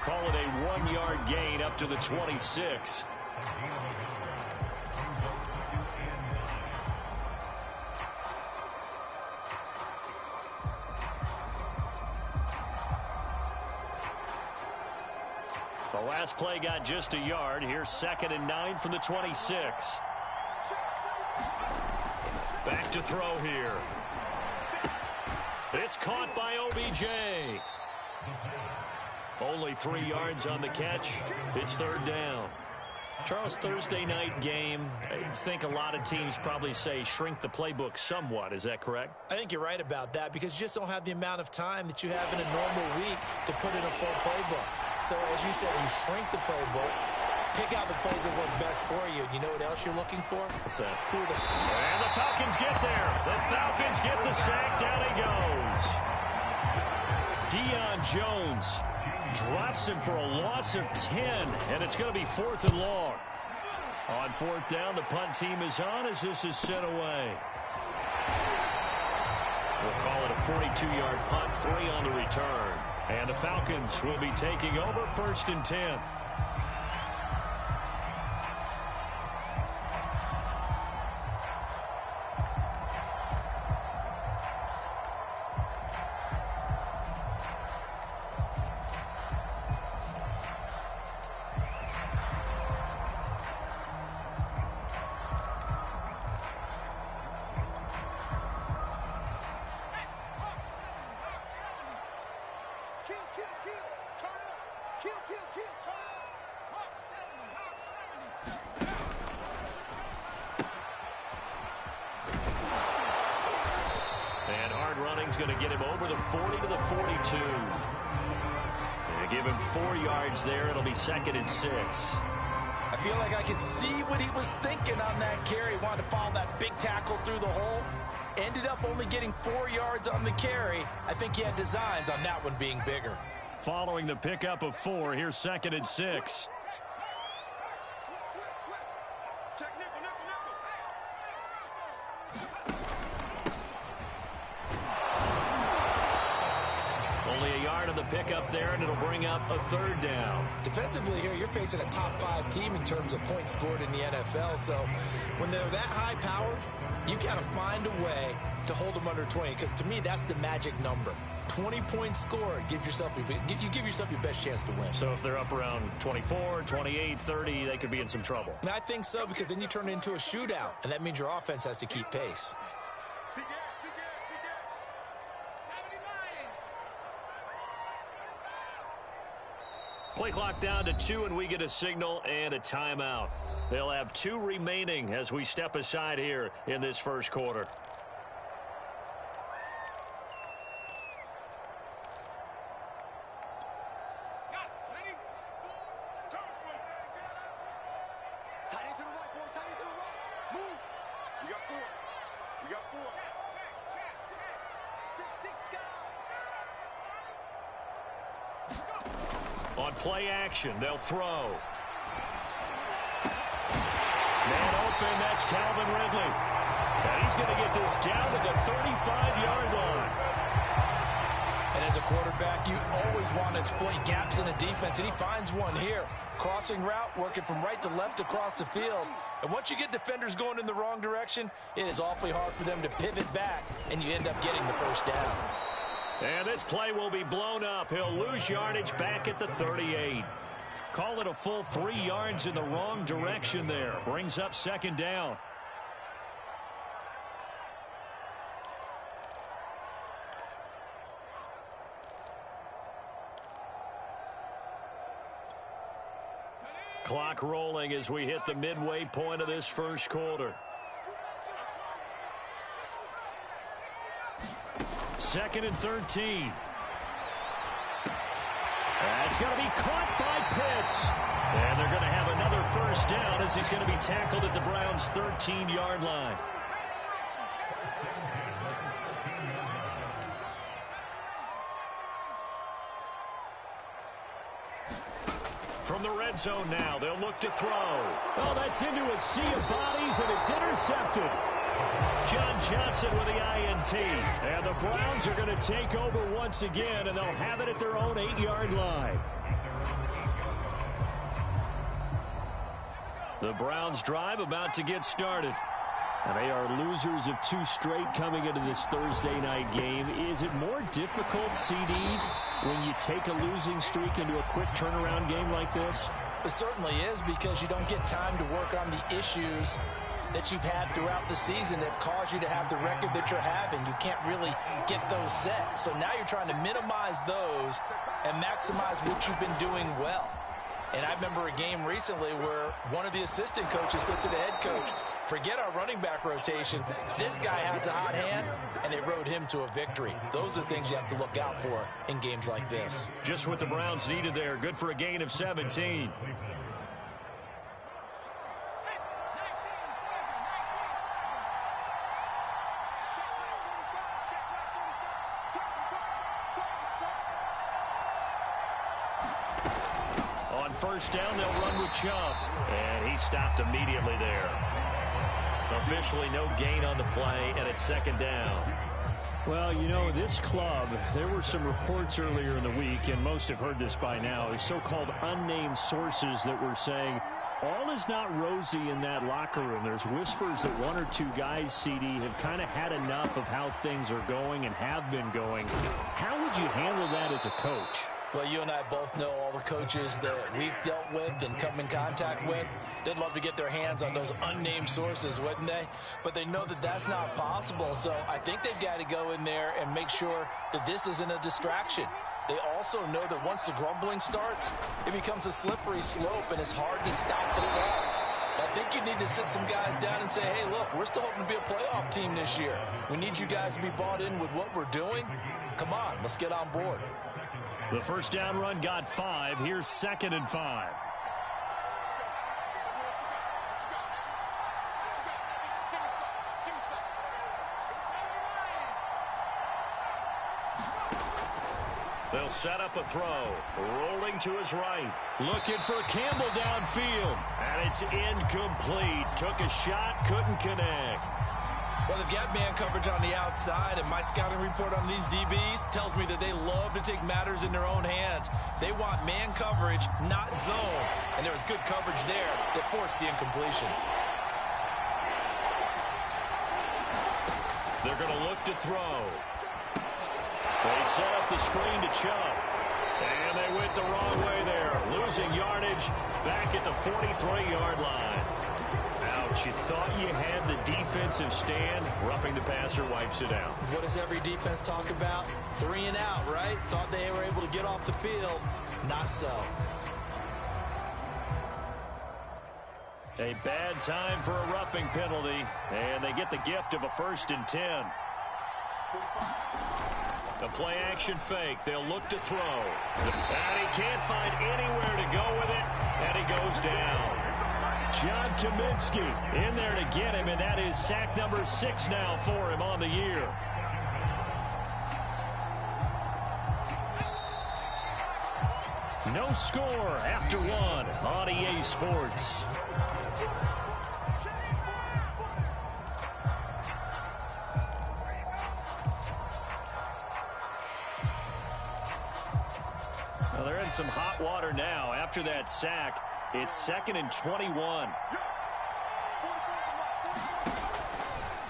Call it a 1-yard gain up to the 26. The last play got just a yard. Here's 2nd and 9 from the 26. Back to throw here. It's caught by OBJ. Only 3 yards on the catch. It's 3rd down. Charles, Thursday night game, I think a lot of teams probably say shrink the playbook somewhat. Is that correct? I think you're right about that because you just don't have the amount of time that you have in a normal week to put in a full playbook. So, as you said, you shrink the playbook, pick out the plays that work best for you. You know what else you're looking for? What's that? And the Falcons get there. The Falcons get the sack. Down he goes. Deion Jones drops him for a loss of 10, and it's going to be 4th and long. On 4th down, the punt team is on as this is sent away. We'll call it a 42-yard punt, 3 on the return. And the Falcons will be taking over 1st and 10. Going to get him over the 40 to the 42. They give him 4 yards there. It'll be 2nd and 6. I feel like I could see what he was thinking on that carry. Wanted to follow that big tackle through the hole. Ended up only getting 4 yards on the carry. I think he had designs on that one being bigger. Following the pickup of 4, here's 2nd and 6. Pick up there, and it'll bring up a 3rd down. Defensively here, you're facing a top 5 team in terms of points scored in the NFL. So when they're that high powered, you've got to find a way to hold them under 20. Because to me, that's the magic number. 20 points scored gives yourself you give yourself your best chance to win. So if they're up around 24, 28, 30, they could be in some trouble. And I think so, because then you turn it into a shootout, and that means your offense has to keep pace. Play clock down to 2, and we get a signal and a timeout. They'll have 2 remaining as we step aside here in this first quarter. On play action, they'll throw. Man open, that's Calvin Ridley. And he's going to get this down to the 35-yard line. And as a quarterback, you always want to exploit gaps in a defense, and he finds one here. Crossing route, working from right to left across the field. And once you get defenders going in the wrong direction, it is awfully hard for them to pivot back, and you end up getting the first down. And this play will be blown up. He'll lose yardage back at the 38. Call it a full 3 yards in the wrong direction there. Brings up 2nd down. Clock rolling as we hit the midway point of this first quarter. 2nd and 13. That's going to be caught by Pitts. And they're going to have another first down as he's going to be tackled at the Browns' 13-yard line. From the red zone now, they'll look to throw. Oh, that's into a sea of bodies, and it's intercepted. John Johnson with the INT. And the Browns are going to take over once again, and they'll have it at their own 8-yard line. The Browns drive about to get started. And they are losers of 2 straight coming into this Thursday night game. Is it more difficult, CD, when you take a losing streak into a quick turnaround game like this? It certainly is, because you don't get time to work on the issues that you've had throughout the season that caused you to have the record that you're having. You can't really get those set. So now you're trying to minimize those and maximize what you've been doing well. And I remember a game recently where one of the assistant coaches said to the head coach, forget our running back rotation. This guy has a hot hand, and they rode him to a victory. Those are things you have to look out for in games like this. Just what the Browns needed there. Good for a gain of 17. On first down, they'll run with Chubb. And he stopped immediately there. Officially no gain on the play, and it's second down. Well, you know, this club, there were some reports earlier in the week, and most have heard this by now, so-called unnamed sources that were saying all is not rosy in that locker room. There's whispers that 1 or 2 guys, CD, have kind of had enough of how things are going and have been going. How would you handle that as a coach? Well, you and I both know all the coaches that we've dealt with and come in contact with. They'd love to get their hands on those unnamed sources, wouldn't they? But they know that that's not possible, so I think they've got to go in there and make sure that this isn't a distraction. They also know that once the grumbling starts, it becomes a slippery slope, and it's hard to stop the fall. I think you need to sit some guys down and say, hey, look, we're still hoping to be a playoff team this year. We need you guys to be bought in with what we're doing. Come on, let's get on board. The first down run got 5. Here's 2nd and 5. They'll set up a throw. Rolling to his right. Looking for Campbell downfield. And it's incomplete. Took a shot, couldn't connect. Well, they've got man coverage on the outside, and my scouting report on these DBs tells me that they love to take matters in their own hands. They want man coverage, not zone. And there was good coverage there that forced the incompletion. They're going to look to throw. They set up the screen to Chubb. And they went the wrong way there. Losing yardage back at the 43-yard line. Ouch, you thought you had the defensive stand. Roughing the passer wipes it out. What does every defense talk about? 3 and out, right? Thought they were able to get off the field. Not so. A bad time for a roughing penalty. And they get the gift of a 1st and 10. The play action fake. They'll look to throw. And he can't find anywhere to go with it. And he goes down. John Kaminsky in there to get him, and that is sack number 6 now for him on the year. No score after 1 on EA Sports. Well, they're in some hot water now after that sack. It's 2nd and 21.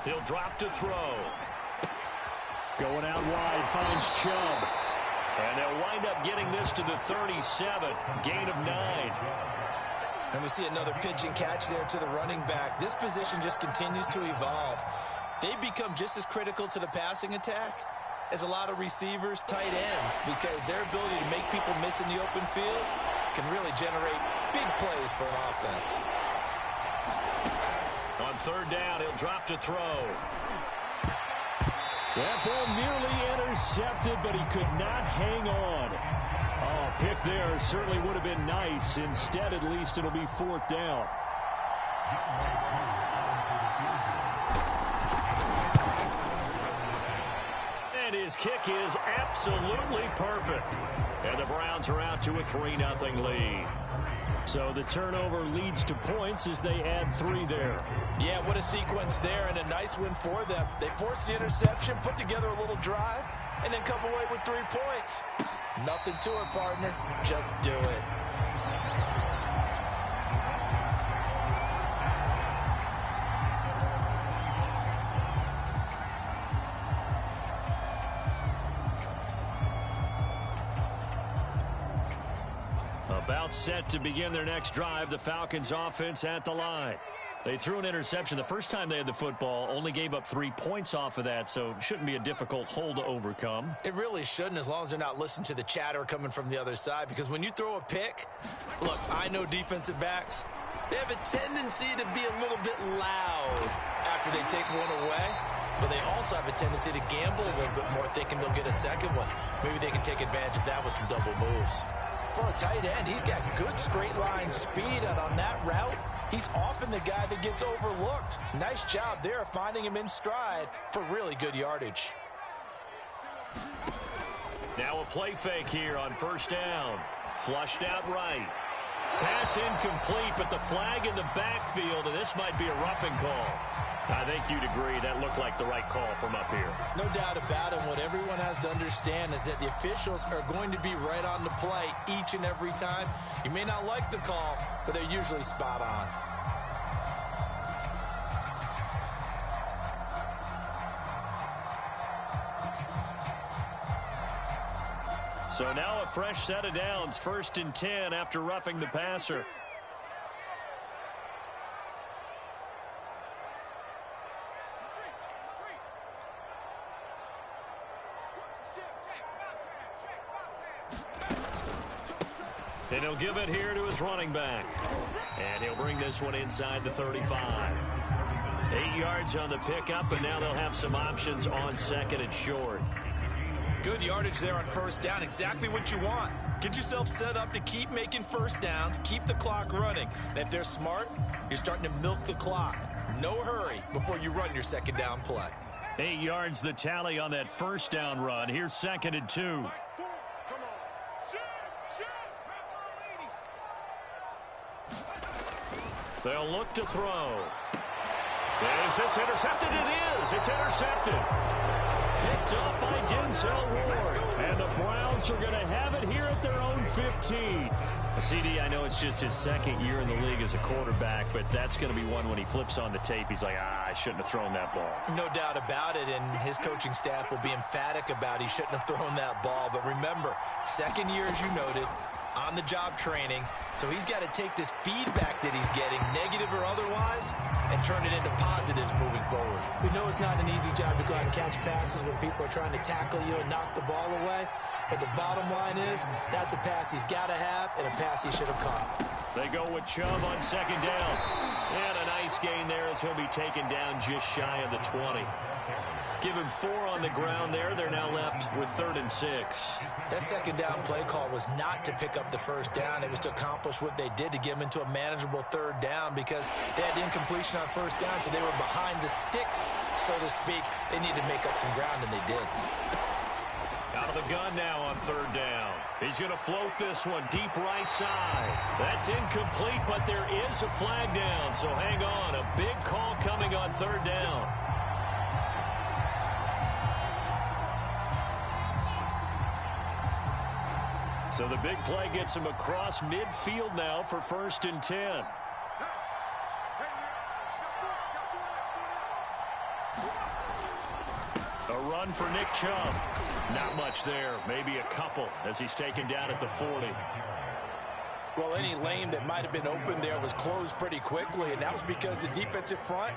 He'll drop to throw. Going out wide, finds Chubb. And they'll wind up getting this to the 37. Gain of 9. And we see another pitch and catch there to the running back. This position just continues to evolve. They become just as critical to the passing attack as a lot of receivers, tight ends, because their ability to make people miss in the open field can really generate big plays for an offense. On 3rd down, he'll drop to throw. That ball nearly intercepted, but he could not hang on. Oh, pick there certainly would have been nice. Instead, at least, it'll be 4th down. And his kick is absolutely perfect. And the Browns are out to a 3-0 lead. So the turnover leads to points as they add 3 there. Yeah, what a sequence there, and a nice win for them. They forced the interception, put together a little drive, and then come away with 3 points. Nothing to it, partner. Just do it. Now set to begin their next drive. The Falcons offense at the line. They threw an interception the first time they had the football, only gave up 3 points off of that, so it shouldn't be a difficult hole to overcome. It really shouldn't, as long as they're not listening to the chatter coming from the other side, because when you throw a pick, look, I know defensive backs, they have a tendency to be a little bit loud after they take one away, but they also have a tendency to gamble a little bit more, thinking they'll get a second one. Maybe they can take advantage of that with some double moves. For a tight end, he's got good straight line speed, and on that route, he's often the guy that gets overlooked. Nice job there finding him in stride for really good yardage. Now a play fake here on first down. Flushed out right. Pass incomplete, but the flag in the backfield, and this might be a roughing call. I think you'd agree that looked like the right call from up here. No doubt about it. What everyone has to understand is that the officials are going to be right on the play each and every time. You may not like the call, but they're usually spot on. So now a fresh set of downs, 1st and 10 after roughing the passer. And he'll give it here to his running back. And he'll bring this one inside the 35. 8 yards on the pickup, and now they'll have some options on 2nd and short. Good yardage there on first down. Exactly what you want. Get yourself set up to keep making first downs, keep the clock running. And if they're smart, you're starting to milk the clock. No hurry before you run your 2nd down play. 8 yards the tally on that first down run. Here's 2nd and 2. They'll look to throw. Is this intercepted? It is. It's intercepted. Picked up by Denzel Ward. And the Browns are going to have it here at their own 15. CD, I know it's just his 2nd year in the league as a quarterback, but that's going to be one when he flips on the tape. He's like, I shouldn't have thrown that ball. No doubt about it, and his coaching staff will be emphatic about he shouldn't have thrown that ball. But remember, 2nd year, as you noted, on-the-job training, so he's got to take this feedback that he's getting, negative or otherwise, and turn it into positives moving forward. We know it's not an easy job to go out and catch passes when people are trying to tackle you and knock the ball away, but the bottom line is that's a pass he's got to have and a pass he should have caught. They go with Chubb on 2nd down. And a nice gain there as he'll be taken down just shy of the 20. Give him 4 on the ground there. They're now left with 3rd and 6. That 2nd down play call was not to pick up the first down. It was to accomplish what they did to get them into a manageable 3rd down because they had incompletion on first down, so they were behind the sticks, so to speak. They needed to make up some ground, and they did. Out of the gun now on 3rd down. He's going to float this one deep right side. That's incomplete, but there is a flag down, so hang on. A big call coming on 3rd down. So the big play gets him across midfield now for 1st and 10. A run for Nick Chubb. Not much there. Maybe a couple as he's taken down at the 40. Well, any lane that might have been open there was closed pretty quickly, and that was because the defensive front,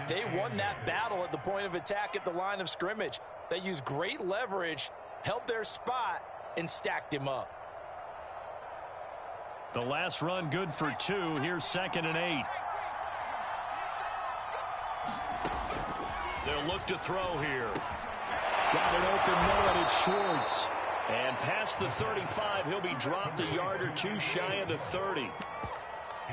they won that battle at the point of attack at the line of scrimmage. They used great leverage, held their spot, and stacked him up. The last run good for 2. Here's 2nd and 8. They'll look to throw here. Got it open now, and it's Schwartz. And past the 35, he'll be dropped a yard or 2 shy of the 30.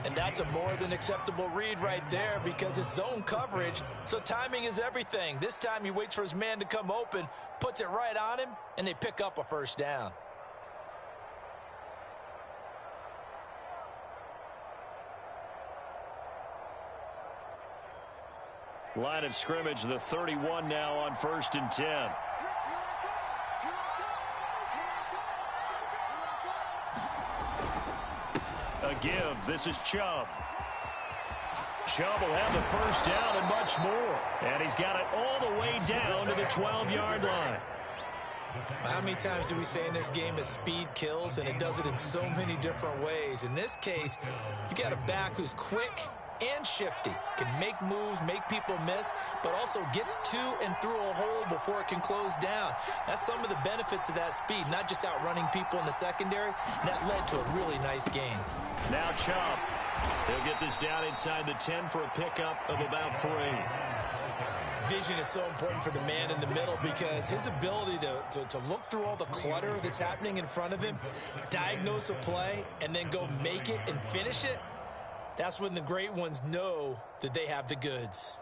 And that's a more than acceptable read right there because it's zone coverage, so timing is everything. This time he waits for his man to come open, puts it right on him, and they pick up a first down. Line of scrimmage, the 31 now on 1st and 10. A give. This is Chubb. Chubb will have the first down and much more. And he's got it all the way down to the 12-yard line. How many times do we say in this game that speed kills, and it does it in so many different ways? In this case, you got a back who's quick and shifty, can make moves, make people miss, but also gets to and through a hole before it can close down. That's some of the benefits of that speed, not just outrunning people in the secondary. That led to a really nice game. Now Chubb. He'll get this down inside the 10 for a pickup of about 3. Vision is so important for the man in the middle because his ability to look through all the clutter that's happening in front of him, diagnose a play, and then go make it and finish it, that's when the great ones know that they have the goods.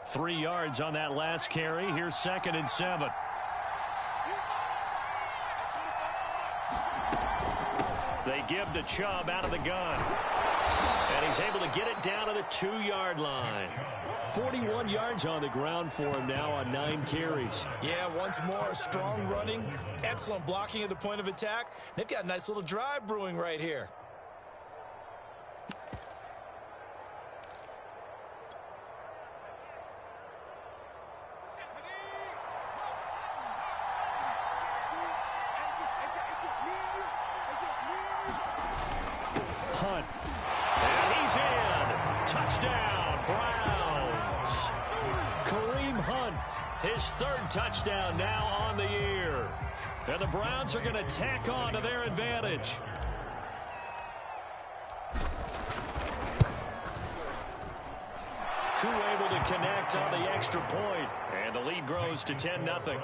Three yards on that last carry. Here's 2nd and 7. They give to Chubb out of the gun. And he's able to get it down to the 2-yard line. 41 yards on the ground for him now on 9 carries. Yeah, once more, strong running, excellent blocking at the point of attack. They've got a nice little drive brewing right here. Hunt. And he's in. Touchdown, Browns. Kareem Hunt, his 3rd touchdown now on the year. And the Browns are going to tack on to their advantage. Koo able to connect on the extra point. And the lead grows to 10-0.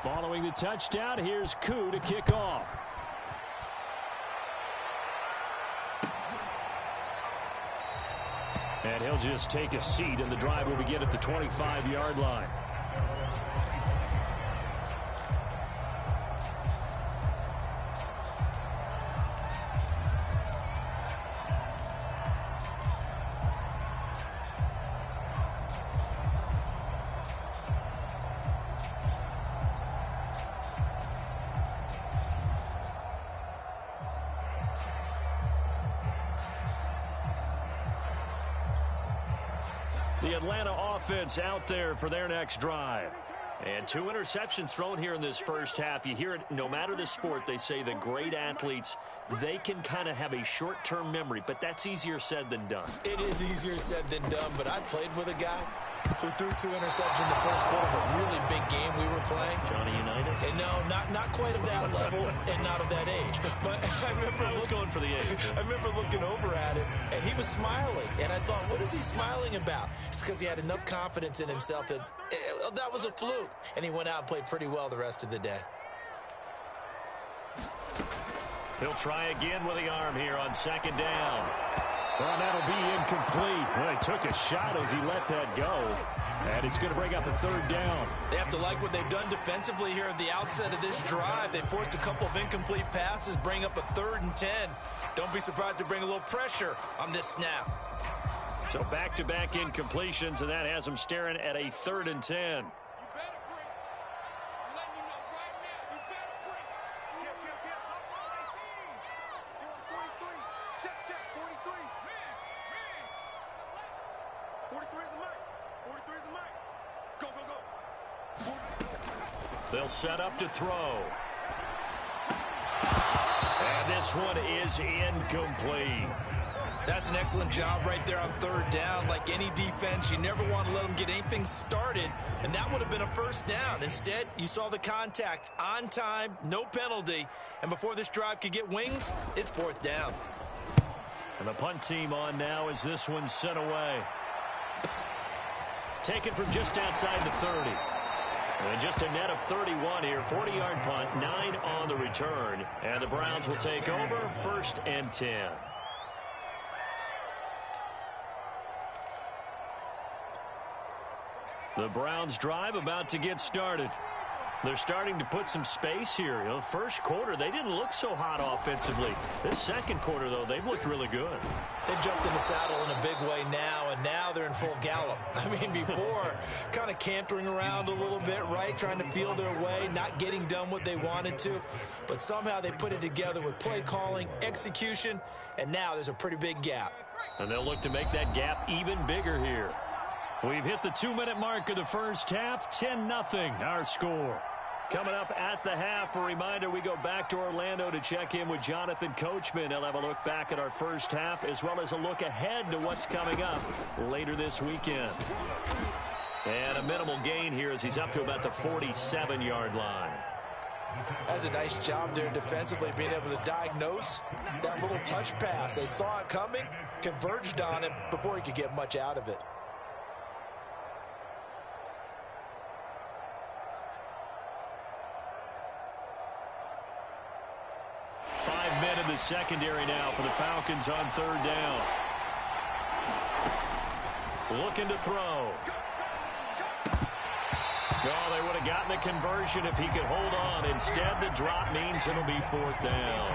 Following the touchdown, here's Koo to kick off. And he'll just take a seat, and the drive will begin at the 25-yard line. The Atlanta offense out there for their next drive. And 2 interceptions thrown here in this first half. You hear it, no matter the sport, they say the great athletes, they can kind of have a short-term memory, but that's easier said than done. It is easier said than done, but I played with a guy who threw 2 interceptions in the first quarter of a really big game we were playing. Johnny Unitas? And no, not quite of that level and not of that age. But I was going for the age. I remember looking over at him, and he was smiling. And I thought, what is he smiling about? It's because he had enough confidence in himself that that was a fluke. And he went out and played pretty well the rest of the day. He'll try again with the arm here on 2nd down. Well, that'll be incomplete. Well, he took a shot as he let that go. And it's going to bring up a 3rd down. They have to like what they've done defensively here at the outset of this drive. They forced a couple of incomplete passes, bring up a 3rd and 10. Don't be surprised to bring a little pressure on this snap. So back-to-back incompletions, and that has them staring at a 3rd and 10. They'll set up to throw. And this one is incomplete. That's an excellent job right there on 3rd down. Like any defense, you never want to let them get anything started, and that would have been a 1st down. Instead, you saw the contact on time, no penalty, and before this drive could get wings, it's 4th down. And the punt team on now as this one's sent away. Taken from just outside the 30. And just a net of 31 here, 40-yard punt, 9 on the return. And the Browns will take over, 1st and 10. The Browns drive about to get started. They're starting to put some space here. You know, first quarter, they didn't look so hot offensively. This second quarter, though, they've looked really good. They jumped in the saddle in a big way now, and now they're in full gallop. I mean, before, kind of cantering around a little bit, right, trying to feel their way, not getting done what they wanted to. But somehow they put it together with play calling, execution, and now there's a pretty big gap. And they'll look to make that gap even bigger here. We've hit the 2-minute mark of the first half, 10-0 our score. Coming up at the half, a reminder, we go back to Orlando to check in with Jonathan Coachman. He'll have a look back at our first half as well as a look ahead to what's coming up later this weekend. And a minimal gain here as he's up to about the 47-yard line. That's a nice job there defensively, being able to diagnose that little touch pass. They saw it coming, converged on it before he could get much out of it. 5 men in the secondary now for the Falcons on third down. Looking to throw. Oh, they would have gotten the conversion if he could hold on. Instead, the drop means it'll be fourth down.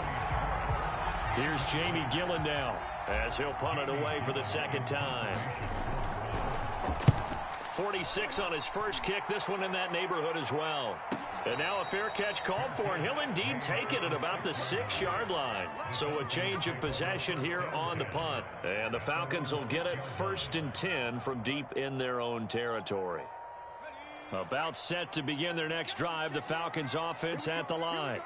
Here's Jamie Gillen now as he'll punt it away for the second time. 46 on his first kick. This one in that neighborhood as well. And now a fair catch called for, and he'll indeed take it at about the 6-yard line. So a change of possession here on the punt. And the Falcons will get it 1st and 10 from deep in their own territory. About set to begin their next drive, the Falcons offense at the line.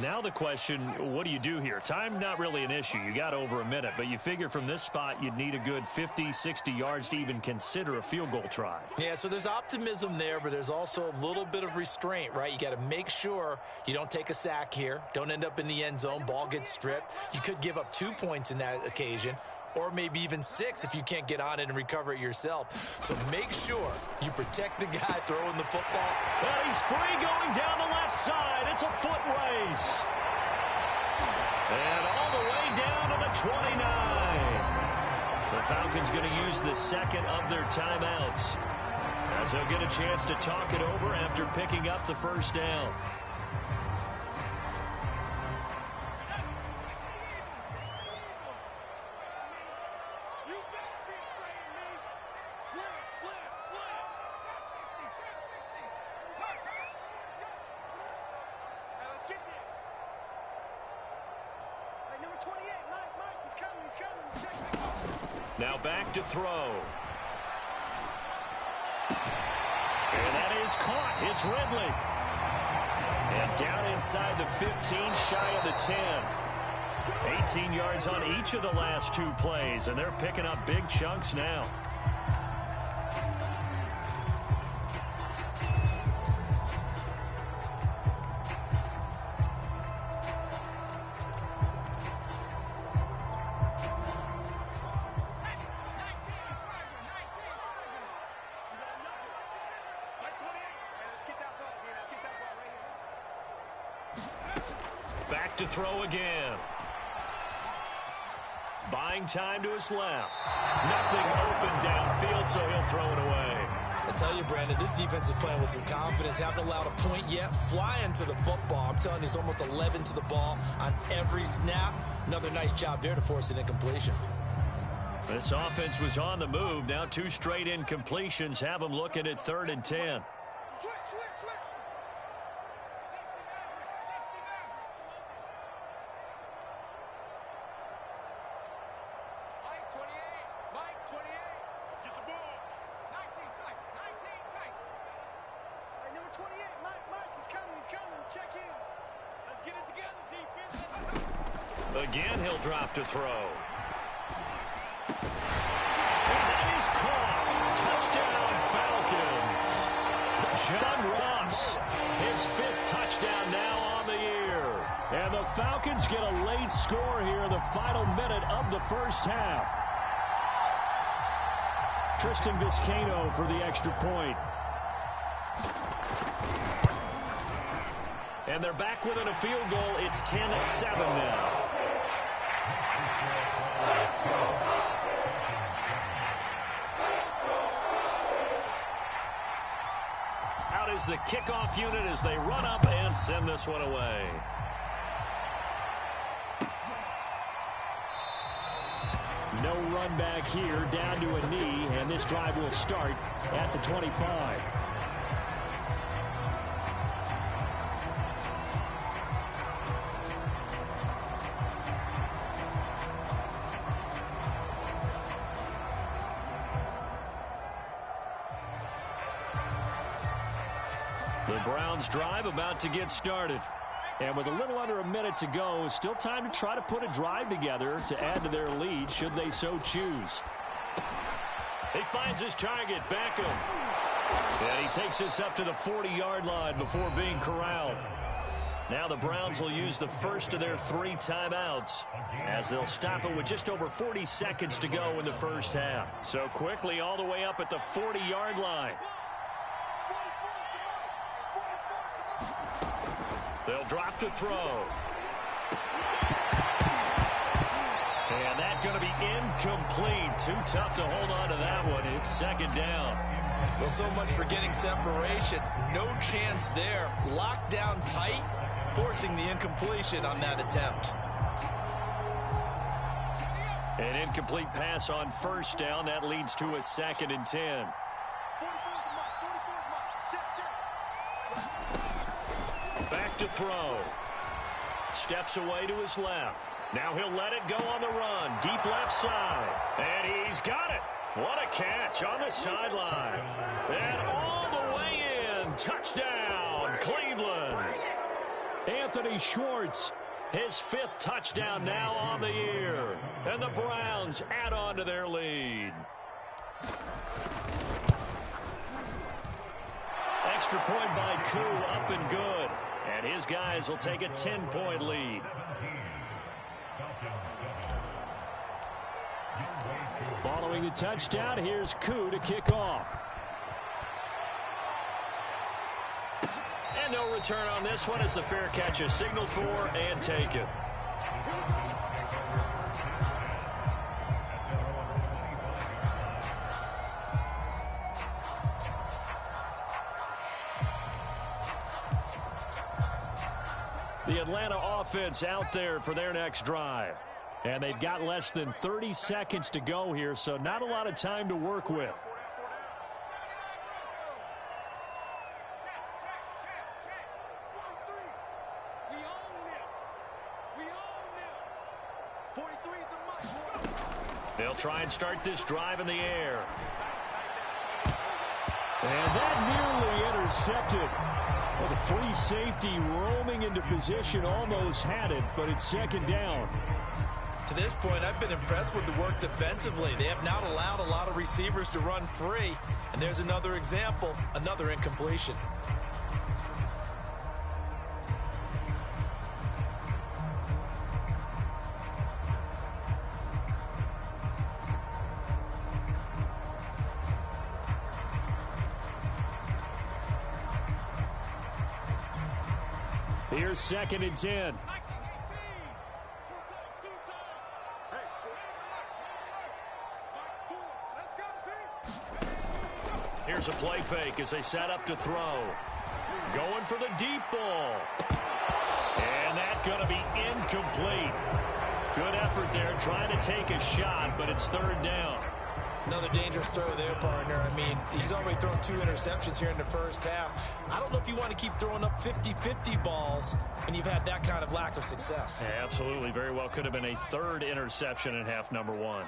Now the question, what do you do here? Time not really an issue. You got over a minute, but you figure from this spot you'd need a good 50, 60 yards to even consider a field goal try. Yeah, so there's optimism there, but there's also a little bit of restraint, right? You got to make sure you don't take a sack here. Don't end up in the end zone. Ball gets stripped. You could give up 2 points in that occasion, or maybe even 6 if you can't get on it and recover it yourself. So make sure you protect the guy throwing the football. Well, he's free going down the left side. It's a foot race. And all the way down to the 29. The Falcons going to use the second of their timeouts as they'll get a chance to talk it over after picking up the first down. Now back to throw. And that is caught. It's Ridley. And down inside the 15, shy of the 10. 18 yards on each of the last 2 plays, and they're picking up big chunks now. Back to throw again. Buying time to his left. Nothing open downfield, so he'll throw it away. I tell you, Brandon, this defense is playing with some confidence. Haven't allowed a point yet. Flying to the football. I'm telling you, it's almost 11 to the ball on every snap. Another nice job there to force an incompletion. This offense was on the move. Now 2 straight incompletions have them looking at 3rd and 10. Again, he'll drop to throw. And that is caught. Touchdown, Falcons. John Ross, his 5th touchdown now on the year. And the Falcons get a late score here in the final minute of the first half. Tristan Vizcaino for the extra point. And they're back within a field goal. It's 10-7 now. is the kickoff unit as they run up and send this one away. No run back here, down to a knee, and this drive will start at the 25. The Browns drive about to get started. And with a little under a minute to go, still time to try to put a drive together to add to their lead should they so choose. He finds his target, Beckham. And he takes this up to the 40-yard line before being corralled. Now the Browns will use the first of their 3 timeouts as they'll stop it with just over 40 seconds to go in the first half. So quickly all the way up at the 40-yard line. They'll drop to throw. And that's going to be incomplete. Too tough to hold on to that one. It's second down. Well, so much for getting separation. No chance there. Locked down tight, forcing the incompletion on that attempt. An incomplete pass on first down. That leads to a 2nd and 10. Back to throw. Steps away to his left. Now he'll let it go on the run. Deep left side. And he's got it. What a catch on the sideline. And all the way in. Touchdown, Cleveland. Anthony Schwartz, his 5th touchdown now on the year. And the Browns add on to their lead. Extra point by Koo, up and good. And his guys will take a 10-point lead. Following the touchdown, here's Koo to kick off. And no return on this one as the fair catch is signaled for and taken. The Atlanta offense out there for their next drive. And they've got less than 30 seconds to go here, so not a lot of time to work with. They'll try and start this drive in the air. And that nearly intercepted. Well, the free safety roaming into position almost had it, but it's second down. To this point, I've been impressed with the work defensively. They have not allowed a lot of receivers to run free. And there's another example, another incompletion. Here's 2nd and 10. Here's a play fake as they set up to throw. Going for the deep ball. And that's going to be incomplete. Good effort there trying to take a shot, but it's 3rd down. Another dangerous throw there, partner. I mean, he's already thrown 2 interceptions here in the first half. I don't know if you want to keep throwing up 50-50 balls when you've had that kind of lack of success. Yeah, absolutely. Very well could have been a 3rd interception in half number 1.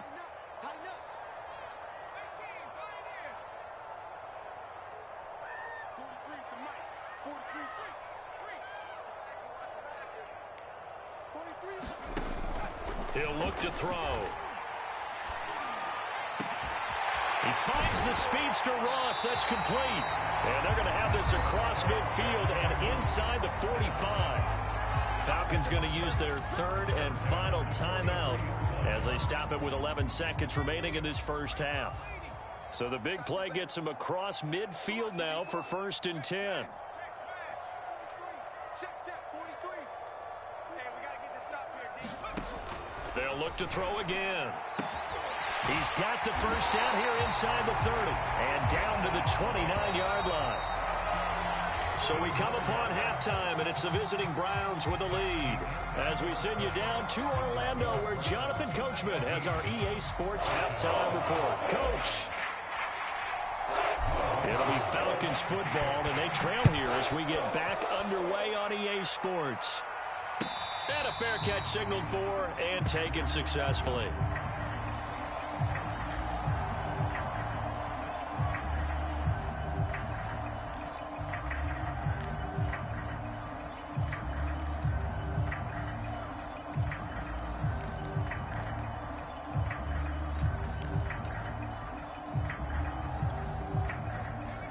He'll look to throw. He finds the speedster Ross. That's complete. And they're going to have this across midfield and inside the 45. Falcons going to use their 3rd and final timeout as they stop it with 11 seconds remaining in this first half. So the big play gets them across midfield now for 1st and 10. They'll look to throw again. He's got the first down here inside the 30 and down to the 29-yard line. So we come upon halftime, and it's the visiting Browns with the lead. As we send you down to Orlando, where Jonathan Coachman has our EA Sports halftime report. Coach. It'll be Falcons football, and they trail here as we get back underway on EA Sports. And a fair catch signaled for and taken successfully.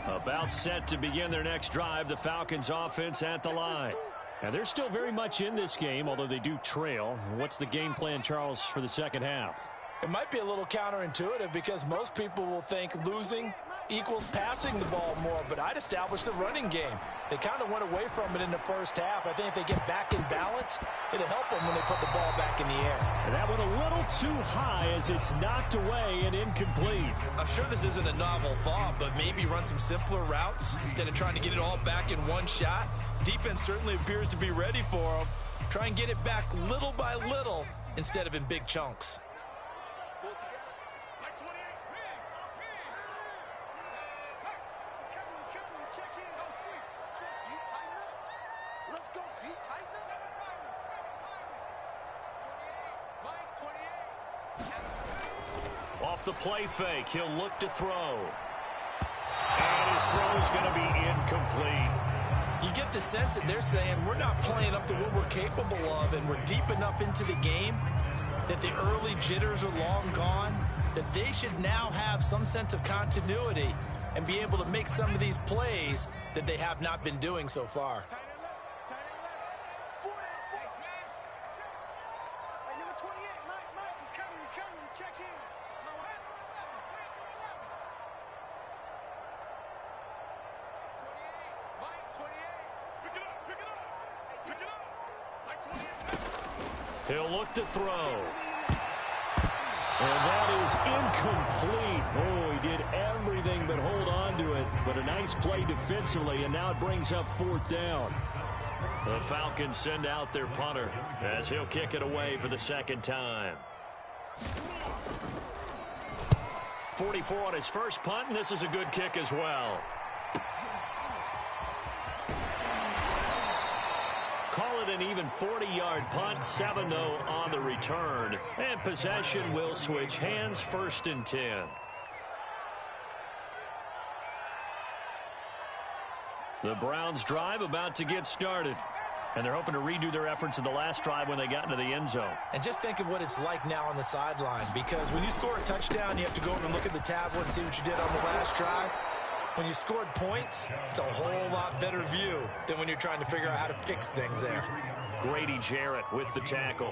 About set to begin their next drive, the Falcons offense at the line. And they're still very much in this game, although they do trail. What's the game plan, Charles, for the second half? It might be a little counterintuitive because most people will think losing equals passing the ball more, but I'd establish the running game. They kind of went away from it in the first half. I think if they get back in balance, it'll help them when they put the ball back in the air. And that went a little too high as it's knocked away and incomplete. I'm sure this isn't a novel thought, but maybe run some simpler routes instead of trying to get it all back in one shot. Defense certainly appears to be ready for them. Try and get it back little by little instead of in big chunks. Off the play fake, he'll look to throw. And his throw's going to be incomplete. You get the sense that they're saying we're not playing up to what we're capable of, and we're deep enough into the game that the early jitters are long gone, that they should now have some sense of continuity and be able to make some of these plays that they have not been doing so far. He'll look to throw. And that is incomplete. Oh, he did everything but hold on to it. But a nice play defensively, and now it brings up fourth down. The Falcons send out their punter as he'll kick it away for the second time. 44 on his first punt, and this is a good kick as well. Call it an even 40-yard punt, 7 though on the return. And possession will switch hands, 1st and 10. The Browns drive about to get started. And they're hoping to redo their efforts in the last drive when they got into the end zone. And just think of what it's like now on the sideline, because when you score a touchdown, you have to go over and look at the tablet and see what you did on the last drive. When you scored points, it's a whole lot better view than when you're trying to figure out how to fix things there. Grady Jarrett with the tackle.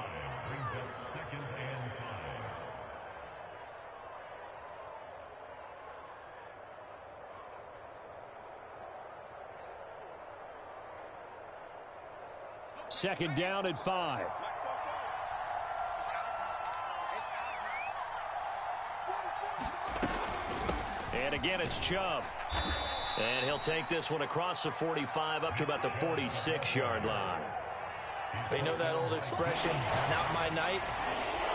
Second down at 5. And again, it's Chubb. And he'll take this one across the 45 up to about the 46-yard line. You know that old expression, it's not my night?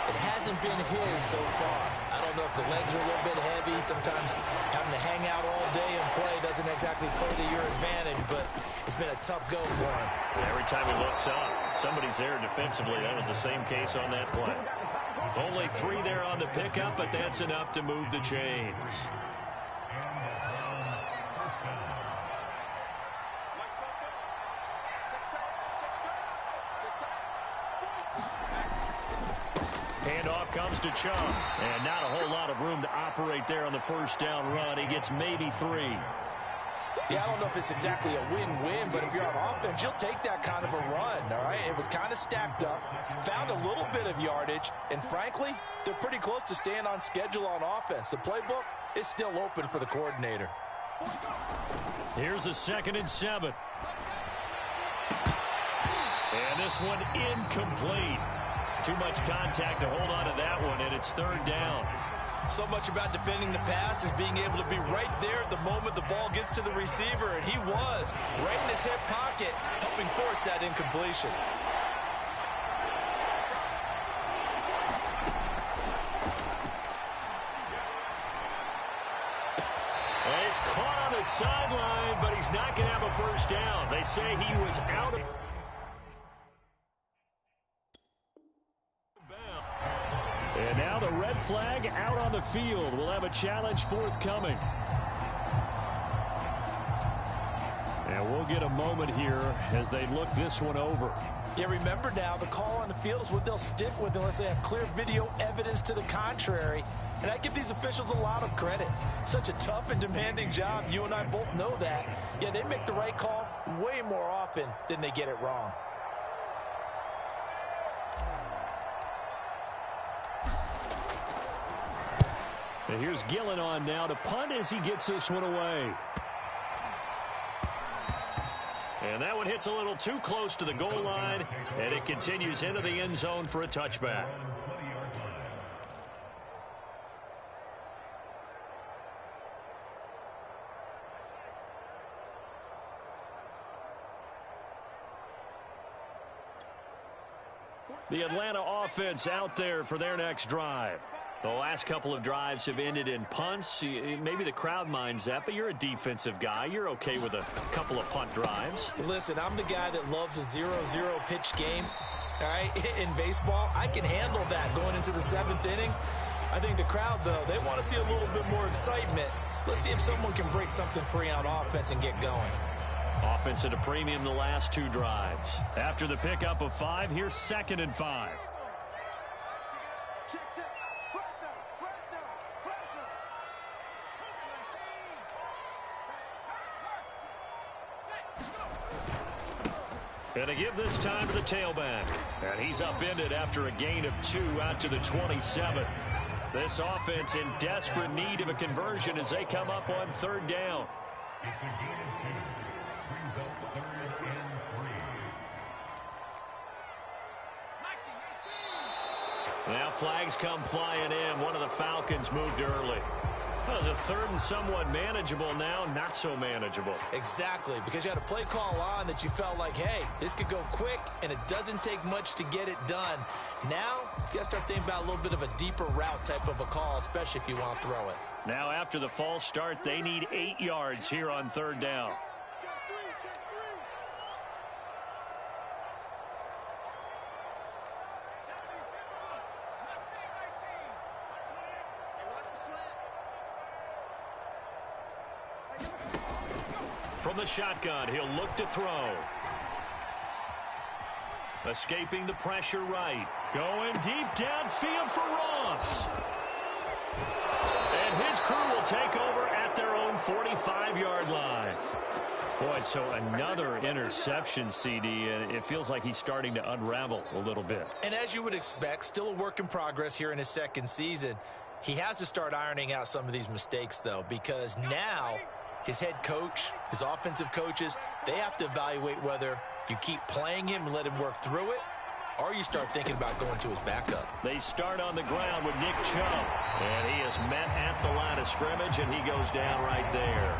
It hasn't been his so far. I don't know if the legs are a little bit heavy. Sometimes having to hang out all day and play doesn't exactly play to your advantage, but it's been a tough go for him. Every time he looks up, somebody's there defensively. That was the same case on that play. Only 3 there on the pickup, but that's enough to move the chains. Handoff comes to Chubb, and not a whole lot of room to operate there on the first down run. He gets maybe 3. Yeah, I don't know if it's exactly a win-win, but if you're on offense, you'll take that kind of a run, all right? It was kind of stacked up, found a little bit of yardage, and frankly, they're pretty close to staying on schedule on offense. The playbook is still open for the coordinator. Here's a 2nd and 7. And this one incomplete. Too much contact to hold on to that one, and it's 3rd down. So much about defending the pass is being able to be right there at the moment the ball gets to the receiver, and he was right in his hip pocket, helping force that incompletion. He's caught on the sideline, but he's not going to have a first down. They say he was out of bounds. And now the red flag out on the field. We'll have a challenge forthcoming. And we'll get a moment here as they look this one over. Yeah, remember now, the call on the field is what they'll stick with unless they have clear video evidence to the contrary. And I give these officials a lot of credit. Such a tough and demanding job. You and I both know that. Yeah, they make the right call way more often than they get it wrong. And here's Gillen on now to punt as he gets this one away. And that one hits a little too close to the goal line, and it continues into the end zone for a touchback. The Atlanta offense out there for their next drive. The last couple of drives have ended in punts. Maybe the crowd minds that, but you're a defensive guy. You're okay with a couple of punt drives. Listen, I'm the guy that loves a 0-0 pitch game. All right, in baseball, I can handle that going into the 7th inning. I think the crowd, though, they want to see a little bit more excitement. Let's see if someone can break something free on offense and get going. Offense at a premium the last 2 drives. After the pickup of 5, here's 2nd and 5. And a give this time to the tailback. And he's upended after a gain of 2 out to the 27. This offense in desperate need of a conversion as they come up on 3rd down. It's a gain of 2. Brings up 3rd and 3. Now flags come flying in. One of the Falcons moved early. Well, it was a 3rd and somewhat manageable, now not so manageable. Exactly, because you had a play call on that you felt like, hey, this could go quick, and it doesn't take much to get it done. Now, you got to start thinking about a little bit of a deeper route type of a call, especially if you want to throw it. Now, after the false start, they need 8 yards here on 3rd down. From the shotgun, he'll look to throw. Escaping the pressure right. Going deep downfield for Ross. And his crew will take over at their own 45-yard line. Boy, so another interception, CD, and it feels like he's starting to unravel a little bit. And as you would expect, still a work in progress here in his 2nd season. He has to start ironing out some of these mistakes, though, because now his head coach, his offensive coaches, they have to evaluate whether you keep playing him and let him work through it, or you start thinking about going to his backup. They start on the ground with Nick Chubb, and he is met at the line of scrimmage, and he goes down right there.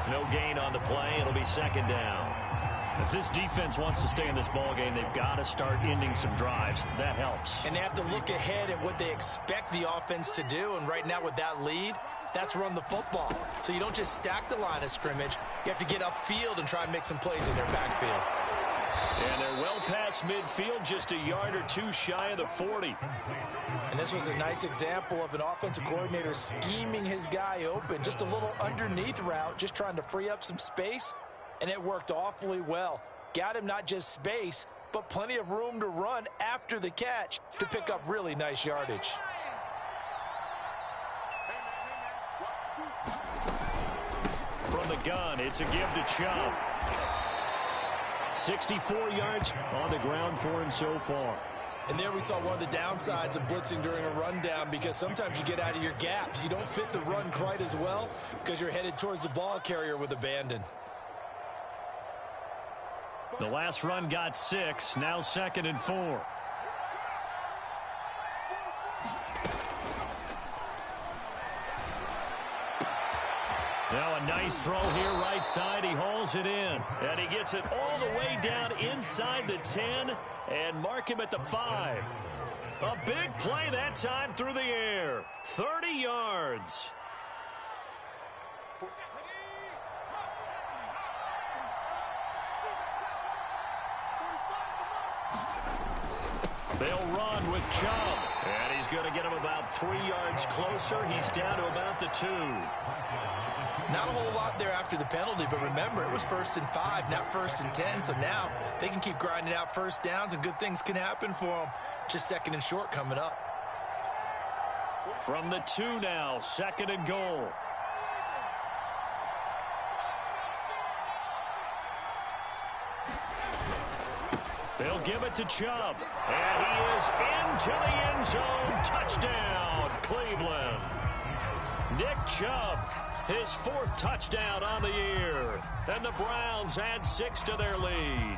No gain on the play. It'll be 2nd down. If this defense wants to stay in this ballgame, they've got to start ending some drives. That helps. And they have to look ahead at what they expect the offense to do, and right now with that lead, that's run the football. So you don't just stack the line of scrimmage. You have to get upfield and try and make some plays in their backfield. And they're well past midfield, just a yard or 2 shy of the 40. And this was a nice example of an offensive coordinator scheming his guy open. Just a little underneath route, just trying to free up some space, and it worked awfully well. Got him not just space, but plenty of room to run after the catch to pick up really nice yardage. From the gun, it's a give to Chubb. 64 yards on the ground for him so far. And there we saw one of the downsides of blitzing during a rundown, because sometimes you get out of your gaps. You don't fit the run quite as well because you're headed towards the ball carrier with abandon. The last run got 6, now 2nd and 4. Now a nice throw here right side. He hauls it in. And he gets it all the way down inside the 10 and mark him at the 5. A big play that time through the air. 30 yards. They'll run with Chubb. And he's going to get him about 3 yards closer. He's down to about the 2. Not a whole lot there after the penalty, but remember, it was 1st and 5, not 1st and 10. So now they can keep grinding out first downs, and good things can happen for them. Just 2nd and short coming up. From the 2 now, 2nd and goal. They'll give it to Chubb. And he is into the end zone. Touchdown, Cleveland. Nick Chubb, his 4th touchdown on the year. And the Browns add 6 to their lead.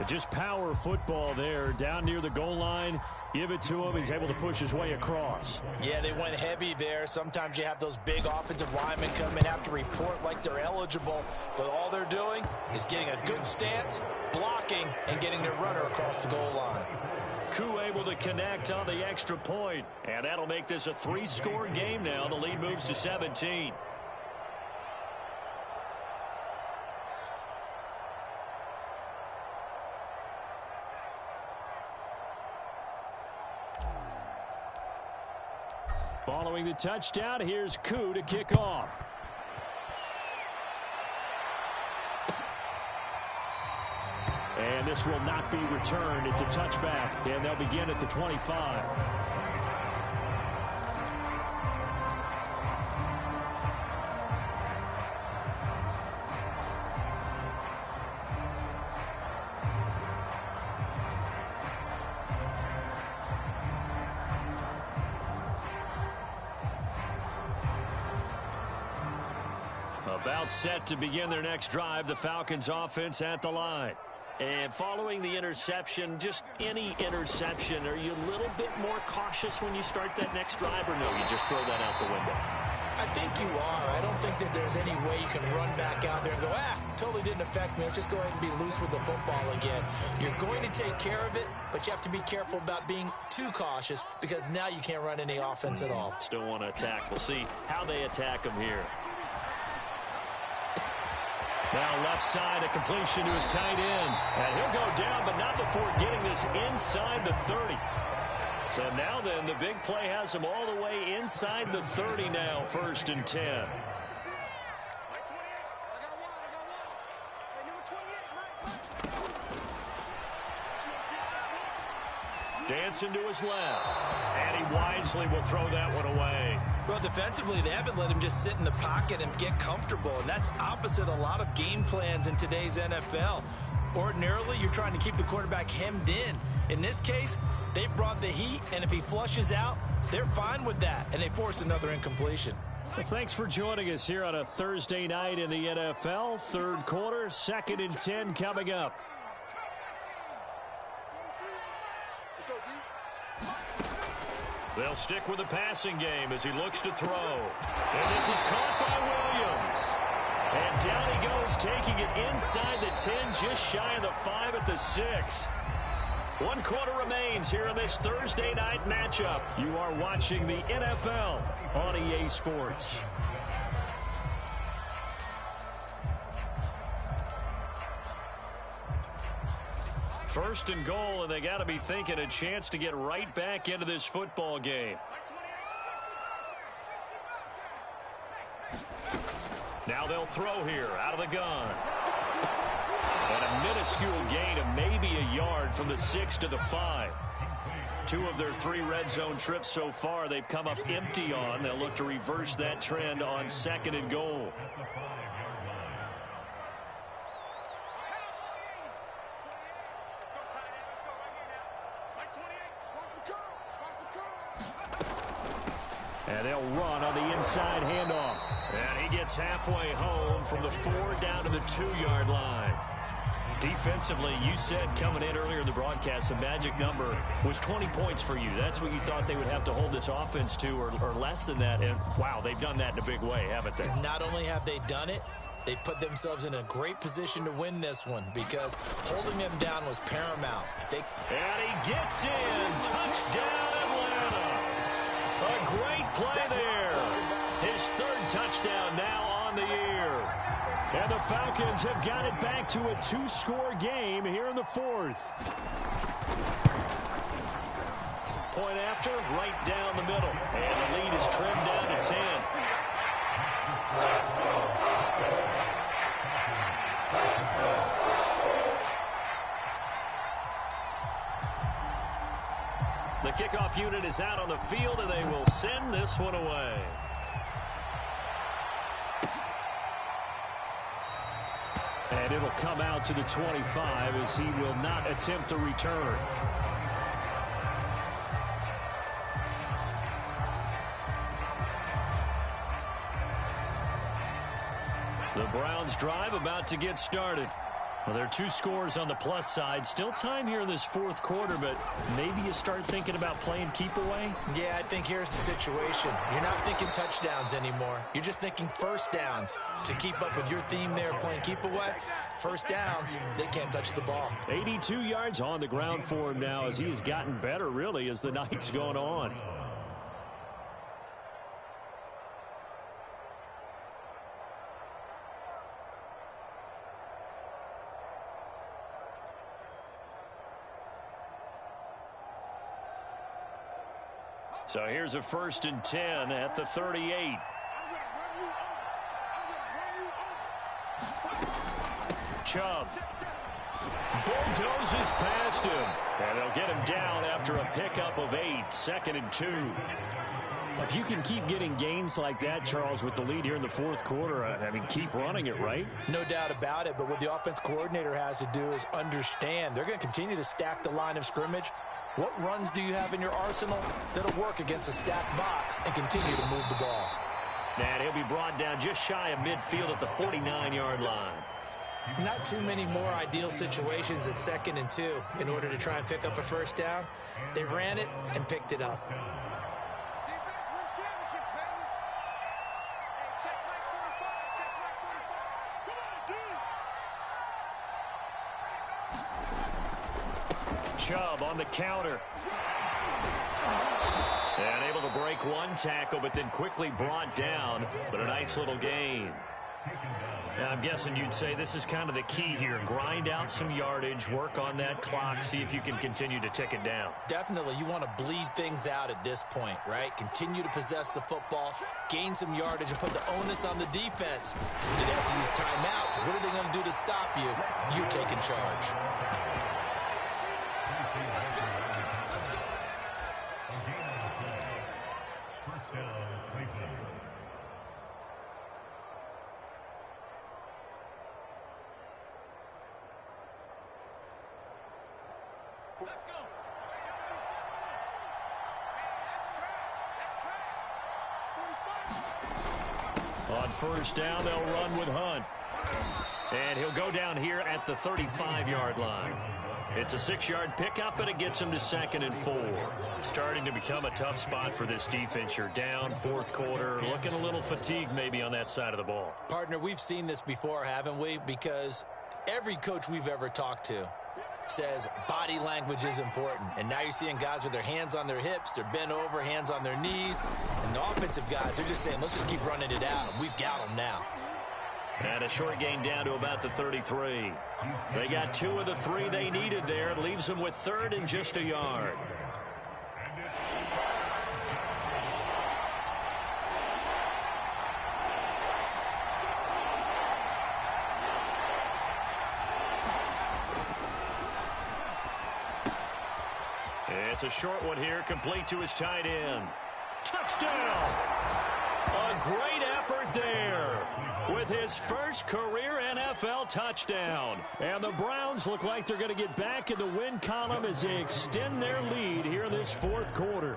Just power football there down near the goal line. Give it to him. He's able to push his way across. Yeah, they went heavy there. Sometimes you have those big offensive linemen come in, have to report like they're eligible. But all they're doing is getting a good stance, blocking, and getting their runner across the goal line. Koo able to connect on the extra point. And that'll make this a 3-score game now. The lead moves to 17. Following the touchdown, here's Koo to kick off. And this will not be returned. It's a touchback, and they'll begin at the 25. About set to begin their next drive, the Falcons offense at the line. And following the interception, just any interception, are you a little bit more cautious when you start that next drive, or no, you just throw that out the window? I think you are. I don't think that there's any way you can run back out there and go, totally didn't affect me. Let's just go ahead and be loose with the football again. You're going to take care of it, but you have to be careful about being too cautious because now you can't run any offense at all. Still want to attack. We'll see how they attack them here. Now left side, a completion to his tight end. And he'll go down, but not before getting this inside the 30. So now then, the big play has him all the way inside the 30 now, 1st and 10. Dancing to his left. And he wisely will throw that one away. Well, defensively, they haven't let him just sit in the pocket and get comfortable, and that's opposite a lot of game plans in today's NFL. Ordinarily, you're trying to keep the quarterback hemmed in. In this case, they brought the heat, and if he flushes out, they're fine with that, and they force another incompletion. Well, thanks for joining us here on a Thursday night in the NFL. 3rd quarter, 2nd and 10 coming up. They'll stick with the passing game as he looks to throw. And this is caught by Williams. And down he goes, taking it inside the 10, just shy of the 5 at the 6. 1 quarter remains here in this Thursday night matchup. You are watching the NFL on EA Sports. First and goal, and they got to be thinking a chance to get right back into this football game. Now they'll throw here out of the gun. And a minuscule gain of maybe a yard from the 6 to the 5. 2 of their 3 red zone trips so far they've come up empty on. They'll look to reverse that trend on 2nd and goal. And they'll run on the inside handoff. And he gets halfway home from the 4 down to the 2-yard line. Defensively, you said coming in earlier in the broadcast, the magic number was 20 points for you. That's what you thought they would have to hold this offense to, or less than that. And, wow, they've done that in a big way, haven't they? Not only have they done it, they put themselves in a great position to win this one because holding them down was paramount. And he gets in. Touchdown, Atlanta. A great play there. His third touchdown now on the year. And the Falcons have got it back to a 2-score game here in the fourth. Point after, right down the middle. And the lead is trimmed down to 10. The kickoff unit is out on the field, and they will send this one away. And it'll come out to the 25 as he will not attempt a return. The Browns drive about to get started. Well, there are 2 scores on the plus side. Still time here in this fourth quarter, but maybe you start thinking about playing keep away? Yeah, I think here's the situation. You're not thinking touchdowns anymore. You're just thinking first downs. To keep up with your theme there, playing keep away, first downs, they can't touch the ball. 82 yards on the ground for him now as he has gotten better, really, as the night's going on. So here's a 1st and 10 at the 38. Chubb bulldozes past him. And they'll get him down after a pickup of 8. 2nd and 2. If you can keep getting gains like that, Charles, with the lead here in the fourth quarter, I mean, keep running it, right? No doubt about it, but what the offense coordinator has to do is understand. They're going to continue to stack the line of scrimmage. What runs do you have in your arsenal that'll work against a stacked box and continue to move the ball? And he'll be brought down just shy of midfield at the 49-yard line. Not too many more ideal situations at 2nd and 2 in order to try and pick up a first down. They ran it and picked it up. Chubb on the counter. And able to break one tackle, but then quickly brought down. But a nice little gain. Now, I'm guessing you'd say this is kind of the key here. Grind out some yardage, work on that clock, see if you can continue to tick it down. Definitely, you want to bleed things out at this point, right? Continue to possess the football, gain some yardage, and put the onus on the defense. Do they have to use timeouts? What are they going to do to stop you? You're taking charge. On first down, they'll run with Hunt. And he'll go down here at the 35-yard line. It's a 6-yard pickup, and it gets him to 2nd and 4. Starting to become a tough spot for this defense. You're down, fourth quarter, looking a little fatigued maybe on that side of the ball. Partner, we've seen this before, haven't we? Because every coach we've ever talked to says body language is important. And now you're seeing guys with their hands on their hips, they're bent over, hands on their knees. And the offensive guys, they're just saying, let's just keep running it out. And we've got them now. And a short gain down to about the 33. They got 2 of the 3 they needed there. It leaves them with 3rd and just a yard. It's a short one here, complete to his tight end. Touchdown! A great effort there with his first career NFL touchdown. And the Browns look like they're going to get back in the win column as they extend their lead here in this fourth quarter.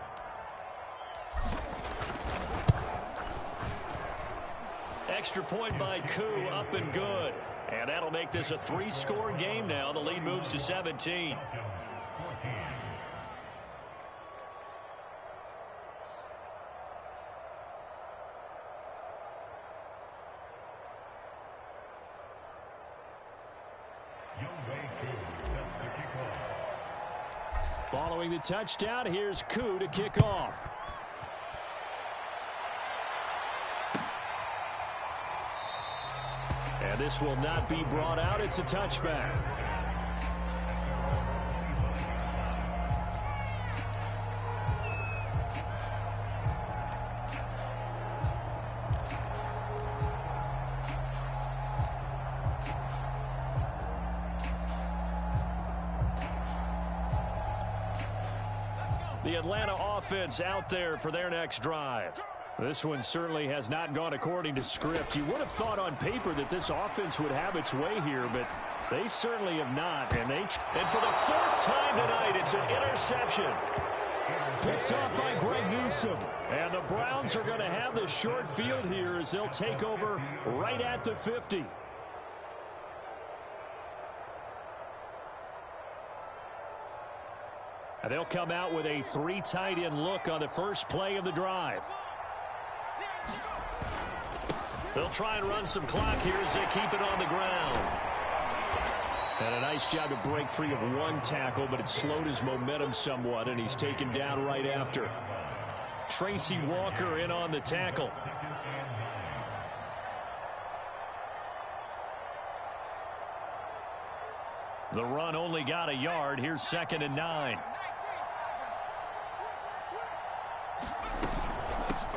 Extra point by Koo, up and good. And that'll make this a 3-score game now. The lead moves to 17. Following the touchdown, here's Koo to kick off. And this will not be brought out. It's a touchback. The Atlanta offense out there for their next drive. This one certainly has not gone according to script. You would have thought on paper that this offense would have its way here, but they certainly have not. And for the 4th time tonight, it's an interception. Picked off by Greg Newsome. And the Browns are going to have the short field here as they'll take over right at the 50. And they'll come out with a 3 tight end look on the first play of the drive. They'll try and run some clock here as they keep it on the ground. And a nice job to break free of 1 tackle, but it slowed his momentum somewhat, and he's taken down right after. Tracy Walker in on the tackle. The run only got a yard. Here's 2nd and 9.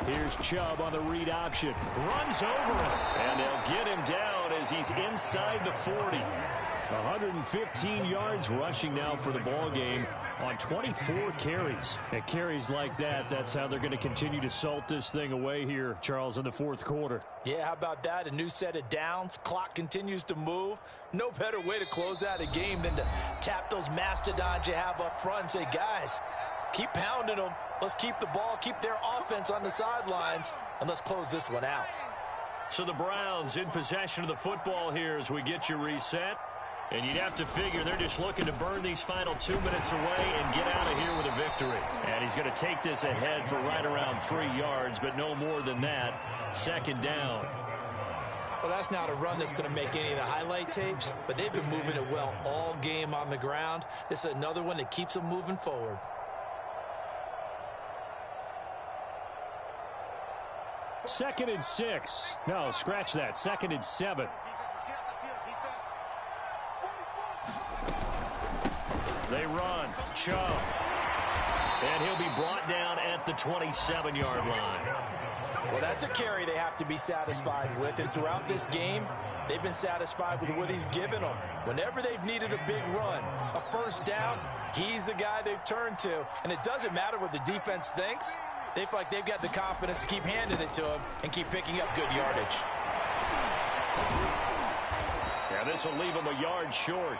Here's Chubb on the read option. Runs over him. And they'll get him down as he's inside the 40. 115 yards rushing now for the ball game on 24 carries. And carries like that, that's how they're going to continue to salt this thing away here, Charles, in the 4th quarter. Yeah, how about that? A new set of downs. Clock continues to move. No better way to close out a game than to tap those mastodons you have up front and say, guys, keep pounding them. Let's keep the ball, keep their offense on the sidelines, and let's close this one out. So the Browns in possession of the football here as we get you reset. And you'd have to figure they're just looking to burn these final 2 minutes away and get out of here with a victory. And he's going to take this ahead for right around 3 yards, but no more than that. 2nd down. Well, that's not a run that's going to make any of the highlight tapes, but they've been moving it well all game on the ground. This is another one that keeps them moving forward. Second and 6. No, scratch that. 2nd and 7. They run. Chubb. And he'll be brought down at the 27-yard line. Well, that's a carry they have to be satisfied with. And throughout this game, they've been satisfied with what he's given them. Whenever they've needed a big run, a 1st down, he's the guy they've turned to. And it doesn't matter what the defense thinks. They feel like they've got the confidence to keep handing it to him and keep picking up good yardage. Yeah, this will leave him a yard short.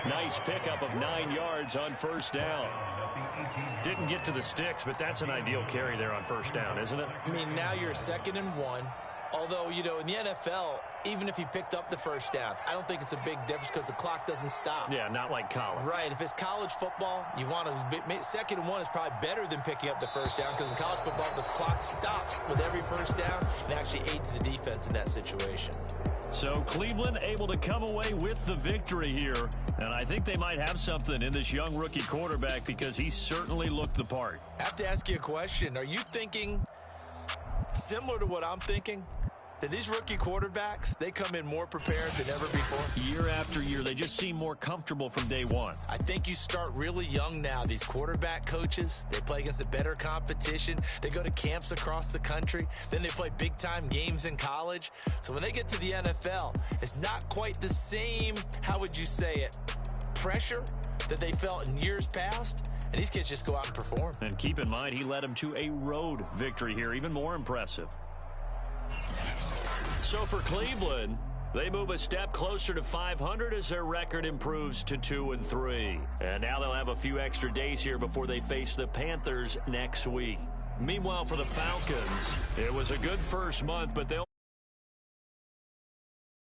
Nice pickup of 9 yards on 1st down. Didn't get to the sticks, but that's an ideal carry there on 1st down, isn't it? I mean, now you're 2nd and 1. Although, you know, in the NFL, even if he picked up the 1st down, I don't think it's a big difference because the clock doesn't stop. Yeah, not like college. Right. If it's college football, you want to 2nd and 1 is probably better than picking up the 1st down because in college football, the clock stops with every 1st down and actually aids the defense in that situation. So Cleveland able to come away with the victory here. And I think they might have something in this young rookie quarterback because he certainly looked the part. I have to ask you a question. Are you thinking similar to what I'm thinking? That these rookie quarterbacks, they come in more prepared than ever before? Year after year, they just seem more comfortable from day one. I think you start really young now. These quarterback coaches, they play against a better competition. They go to camps across the country. Then they play big-time games in college. So when they get to the NFL, it's not quite the same, how would you say it, pressure that they felt in years past. And these kids just go out and perform. And keep in mind, he led them to a road victory here, even more impressive. So for Cleveland, they move a step closer to 500 as their record improves to 2-3. And now they'll have a few extra days here before they face the Panthers next week. Meanwhile, for the Falcons, it was a good first month, but they'll